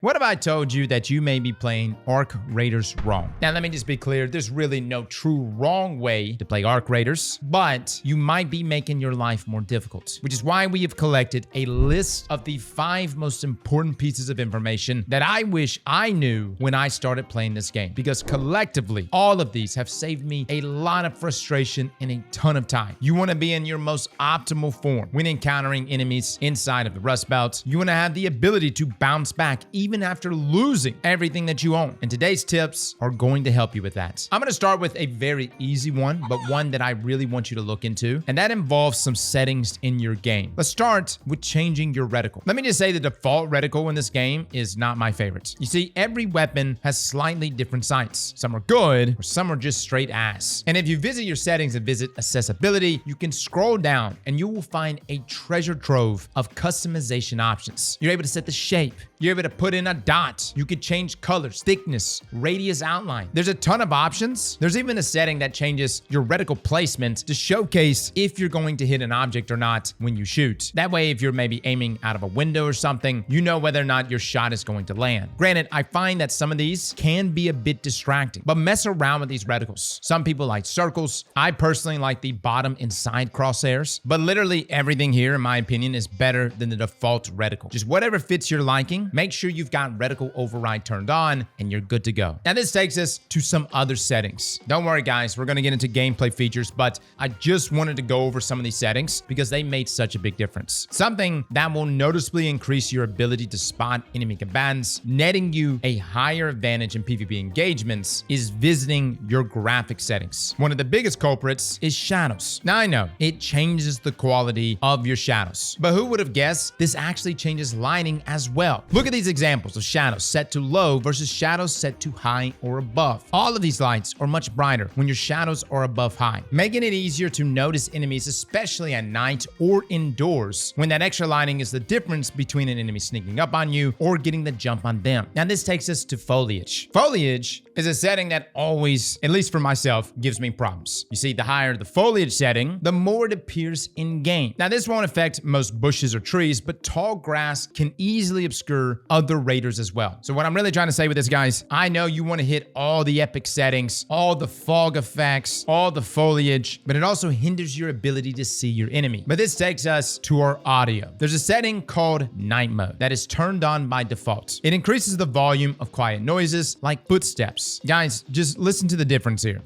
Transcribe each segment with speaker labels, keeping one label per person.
Speaker 1: What if I told you that you may be playing Arc Raiders wrong? Now, let me just be clear. There's really no true wrong way to play Arc Raiders, but you might be making your life more difficult, which is why we have collected a list of the 5 most important pieces of information that I wish I knew when I started playing this game, because collectively, all of these have saved me a lot of frustration and a ton of time. You want to be in your most optimal form when encountering enemies inside of the Rust Belt. You want to have the ability to bounce back even after losing everything that you own. And today's tips are going to help you with that. I'm going to start with a very easy one, but one that I really want you to look into, and that involves some settings in your game. Let's start with changing your reticle. Let me just say the default reticle in this game is not my favorite. You see, every weapon has slightly different sights. Some are good, or some are just straight ass. And if you visit your settings and visit accessibility, you can scroll down and you will find a treasure trove of customization options. You're able to set the shape. You're able to put in a dot. You could change colors, thickness, radius, outline. There's a ton of options. There's even a setting that changes your reticle placement to showcase if you're going to hit an object or not when you shoot. That way, if you're maybe aiming out of a window or something, you know whether or not your shot is going to land. Granted, I find that some of these can be a bit distracting, but mess around with these reticles. Some people like circles. I personally like the bottom and side crosshairs, but literally everything here, in my opinion, is better than the default reticle. Just whatever fits your liking, make sure you've got reticle override turned on and you're good to go. Now this takes us to some other settings. Don't worry guys, we're gonna get into gameplay features, but I just wanted to go over some of these settings because they made such a big difference. Something that will noticeably increase your ability to spot enemy combatants, netting you a higher advantage in PvP engagements, is visiting your graphic settings. One of the biggest culprits is shadows. Now I know, it changes the quality of your shadows, but who would have guessed this actually changes lighting as well? Look at these examples of shadows set to low versus shadows set to high or above. All of these lights are much brighter when your shadows are above high, making it easier to notice enemies, especially at night or indoors, when that extra lighting is the difference between an enemy sneaking up on you or getting the jump on them. Now this takes us to foliage. Foliage is a setting that always, at least for myself, gives me problems. You see, the higher the foliage setting, the more it appears in game. Now this won't affect most bushes or trees, but tall grass can easily obscure other raiders as well. So what I'm really trying to say with this, guys, I know you want to hit all the epic settings, all the fog effects, all the foliage, but it also hinders your ability to see your enemy. But this takes us to our audio. There's a setting called night mode that is turned on by default. It increases the volume of quiet noises like footsteps. Guys, just listen to the difference here.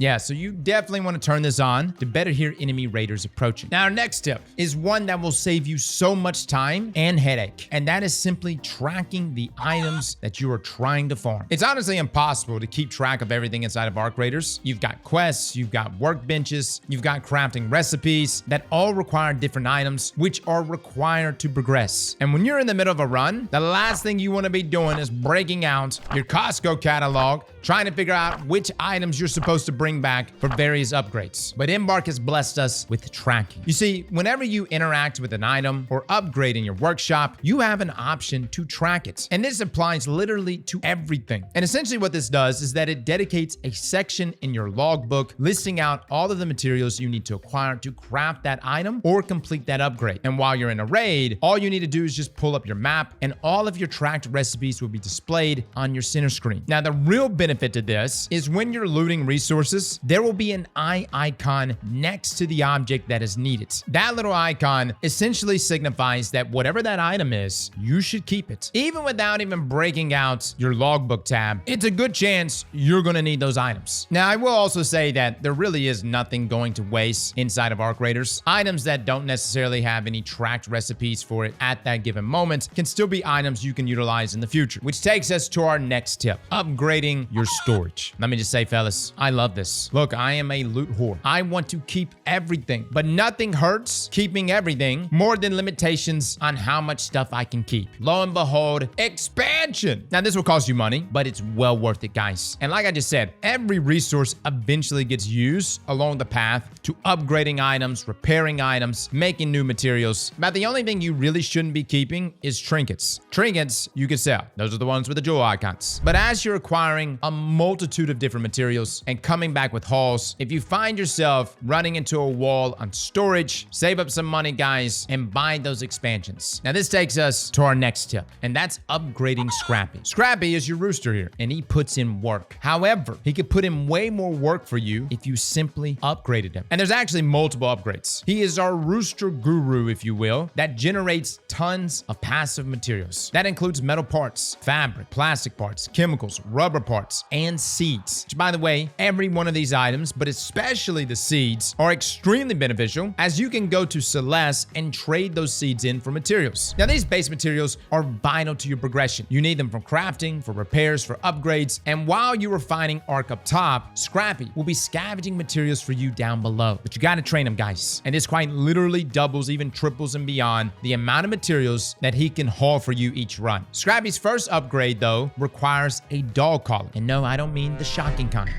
Speaker 1: Yeah, so you definitely want to turn this on to better hear enemy raiders approaching. Now, our next tip is one that will save you so much time and headache, and that is simply tracking the items that you are trying to farm. It's honestly impossible to keep track of everything inside of Arc Raiders. You've got quests, you've got workbenches, you've got crafting recipes that all require different items, which are required to progress. And when you're in the middle of a run, the last thing you want to be doing is breaking out your Costco catalog, trying to figure out which items you're supposed to bring back for various upgrades. But Embark has blessed us with tracking. You see, whenever you interact with an item or upgrade in your workshop, you have an option to track it. And this applies literally to everything. And essentially what this does is that it dedicates a section in your logbook listing out all of the materials you need to acquire to craft that item or complete that upgrade. And while you're in a raid, all you need to do is just pull up your map and all of your tracked recipes will be displayed on your center screen. Now, the real benefit to this is when you're looting resources, there will be an eye icon next to the object that is needed. That little icon essentially signifies that whatever that item is, you should keep it. Even without even breaking out your logbook tab, it's a good chance you're gonna need those items. Now, I will also say that there really is nothing going to waste inside of Arc Raiders. Items that don't necessarily have any tracked recipes for it at that given moment can still be items you can utilize in the future, which takes us to our next tip, upgrading your storage. Let me just say, fellas, I love this. Taurus. Look, I am a loot whore. I want to keep everything, but nothing hurts keeping everything more than limitations on how much stuff I can keep. Lo and behold, expansion. Now, this will cost you money, but it's well worth it, guys. And like I just said, every resource eventually gets used along the path to upgrading items, repairing items, making new materials. But the only thing you really shouldn't be keeping is trinkets. Trinkets you can sell. Those are the ones with the jewel icons. But as you're acquiring a multitude of different materials and coming back with hauls, if you find yourself running into a wall on storage, save up some money, guys, and buy those expansions. Now, this takes us to our next tip, and that's upgrading Scrappy. Scrappy is your rooster here, and he puts in work. However, he could put in way more work for you if you simply upgraded him. And there's actually multiple upgrades. He is our rooster guru, if you will, that generates tons of passive materials. That includes metal parts, fabric, plastic parts, chemicals, rubber parts, and seeds. Which, by the way, every one of these items, but especially the seeds, are extremely beneficial, as you can go to Celeste and trade those seeds in for materials. Now, these base materials are vital to your progression. You need them for crafting, for repairs, for upgrades, and while you are finding Ark up top, Scrappy will be scavenging materials for you down below. But you gotta train him, guys. And this quite literally doubles, even triples and beyond, the amount of materials that he can haul for you each run. Scrappy's first upgrade, though, requires a dog collar. And no, I don't mean the shocking kind.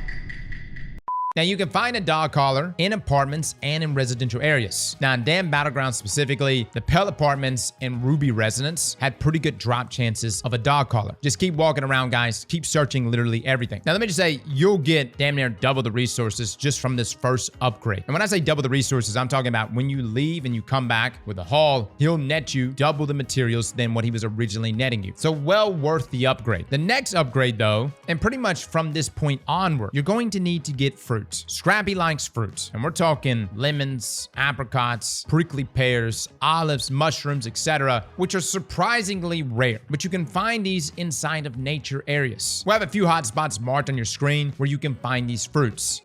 Speaker 1: Now, you can find a dog collar in apartments and in residential areas. Now, in Damn Battlegrounds specifically, the Pell Apartments and Ruby Residence had pretty good drop chances of a dog collar. Just keep walking around, guys. Keep searching literally everything. Now, let me just say, you'll get damn near double the resources just from this first upgrade. And when I say double the resources, I'm talking about when you leave and you come back with a haul, he'll net you double the materials than what he was originally netting you. So well worth the upgrade. The next upgrade, though, and pretty much from this point onward, you're going to need to get fruit. Scrappy likes fruits, and we're talking lemons, apricots, prickly pears, olives, mushrooms, etc., which are surprisingly rare, but you can find these inside of nature areas. We'll have a few hot spots marked on your screen where you can find these fruits.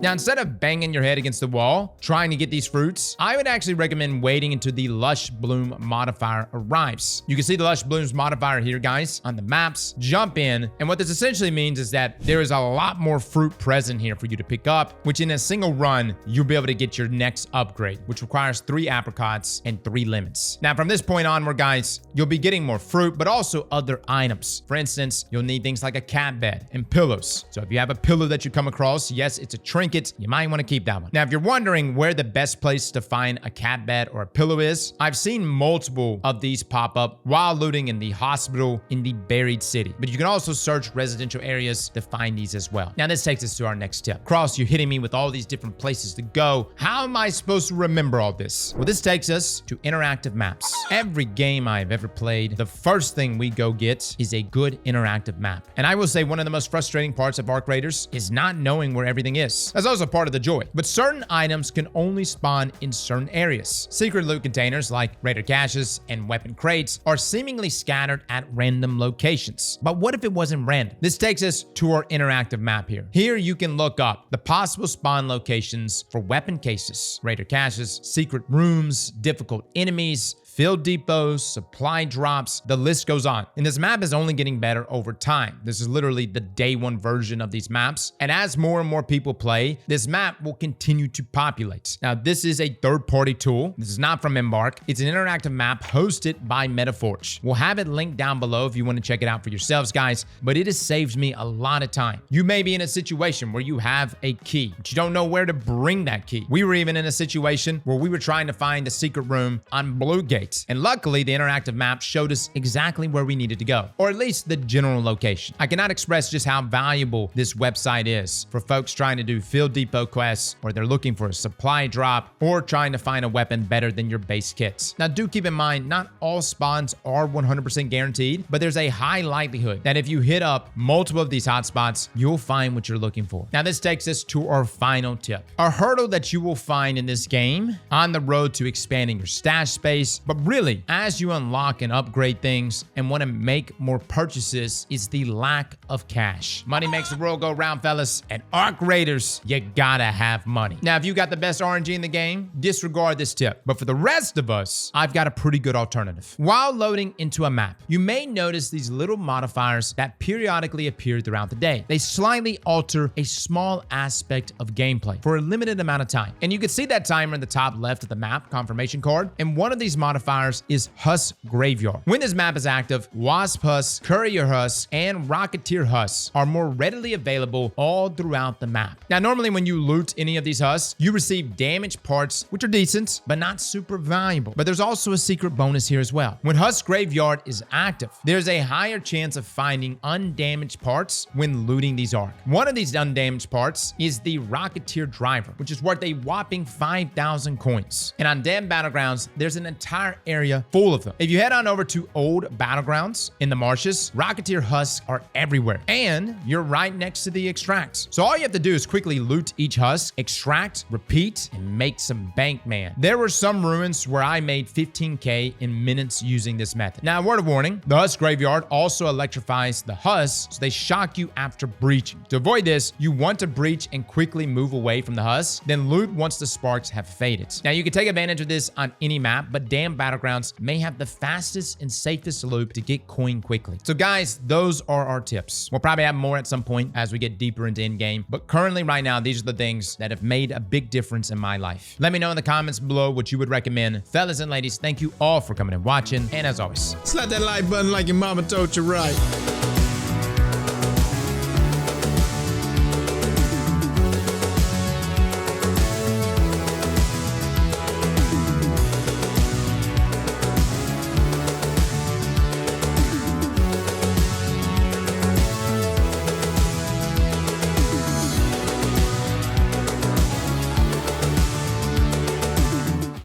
Speaker 1: Now, instead of banging your head against the wall trying to get these fruits, I would actually recommend waiting until the Lush Bloom modifier arrives. You can see the Lush Blooms modifier here, guys, on the maps. Jump in, and what this essentially means is that there is a lot more fruit present here for you to pick up, which in a single run, you'll be able to get your next upgrade, which requires 3 apricots and 3 lemons. Now, from this point onward, guys, you'll be getting more fruit, but also other items. For instance, you'll need things like a cat bed and pillows. So if you have a pillow that you come across, yes, it's a trinket, you might want to keep that one. Now, if you're wondering where the best place to find a cat bed or a pillow is, I've seen multiple of these pop up while looting in the hospital in the buried city. But you can also search residential areas to find these as well. Now, this takes us to our next tip. Cross, you're hitting me with all these different places to go. How am I supposed to remember all this? Well, this takes us to interactive maps. Every game I've ever played, the first thing we go get is a good interactive map. And I will say one of the most frustrating parts of Ark Raiders is not knowing where everything is. That's also part of the joy. But certain items can only spawn in certain areas. Secret loot containers like Raider caches and weapon crates are seemingly scattered at random locations. But what if it wasn't random? This takes us to our interactive map here. Here you can look up the possible spawn locations for weapon cases, Raider caches, secret rooms, difficult enemies, field depots, supply drops, the list goes on. And this map is only getting better over time. This is literally the day one version of these maps. And as more and more people play, this map will continue to populate. Now, this is a third-party tool. This is not from Embark. It's an interactive map hosted by Metaforge. We'll have it linked down below if you want to check it out for yourselves, guys. But it has saved me a lot of time. You may be in a situation where you have a key, but you don't know where to bring that key. We were even in a situation where we were trying to find a secret room on Blue Gate. And luckily, the interactive map showed us exactly where we needed to go, or at least the general location. I cannot express just how valuable this website is for folks trying to do field depot quests, or they're looking for a supply drop, or trying to find a weapon better than your base kits. Now, do keep in mind, not all spawns are 100% guaranteed, but there's a high likelihood that if you hit up multiple of these hotspots, you'll find what you're looking for. Now, this takes us to our final tip. A hurdle that you will find in this game on the road to expanding your stash space, but But really, as you unlock and upgrade things and want to make more purchases, is the lack of cash. Money makes the world go round, fellas. And Arc Raiders, you gotta have money. Now, if you got the best RNG in the game, disregard this tip. But for the rest of us, I've got a pretty good alternative. While loading into a map, you may notice these little modifiers that periodically appear throughout the day. They slightly alter a small aspect of gameplay for a limited amount of time. And you can see that timer in the top left of the map confirmation card. And one of these modifiers is Husk Graveyard. When this map is active, Wasp Husk, Courier Husk, and Rocketeer Husk are more readily available all throughout the map. Now, normally when you loot any of these husks, you receive damaged parts, which are decent, but not super valuable. But there's also a secret bonus here as well. When Husk Graveyard is active, there's a higher chance of finding undamaged parts when looting these Arc. One of these undamaged parts is the Rocketeer Driver, which is worth a whopping 5,000 coins. And on Damn Battlegrounds, there's an entire area full of them. If you head on over to Old Battlegrounds in the marshes, Rocketeer husks are everywhere. And you're right next to the extracts. So all you have to do is quickly loot each husk, extract, repeat, and make some bank, man. There were some ruins where I made 15K in minutes using this method. Now, word of warning, the Husk Graveyard also electrifies the husks, so they shock you after breaching. To avoid this, you want to breach and quickly move away from the husk, then loot once the sparks have faded. Now, you can take advantage of this on any map, but Damn Battlegrounds may have the fastest and safest loop to get coin quickly. So guys, those are our tips. We'll probably have more at some point as we get deeper into in-game, but currently right now, these are the things that have made a big difference in my life. Let me know in the comments below what you would recommend. Fellas and ladies, thank you all for coming and watching, and as always,
Speaker 2: slap that like button like your mama told you right.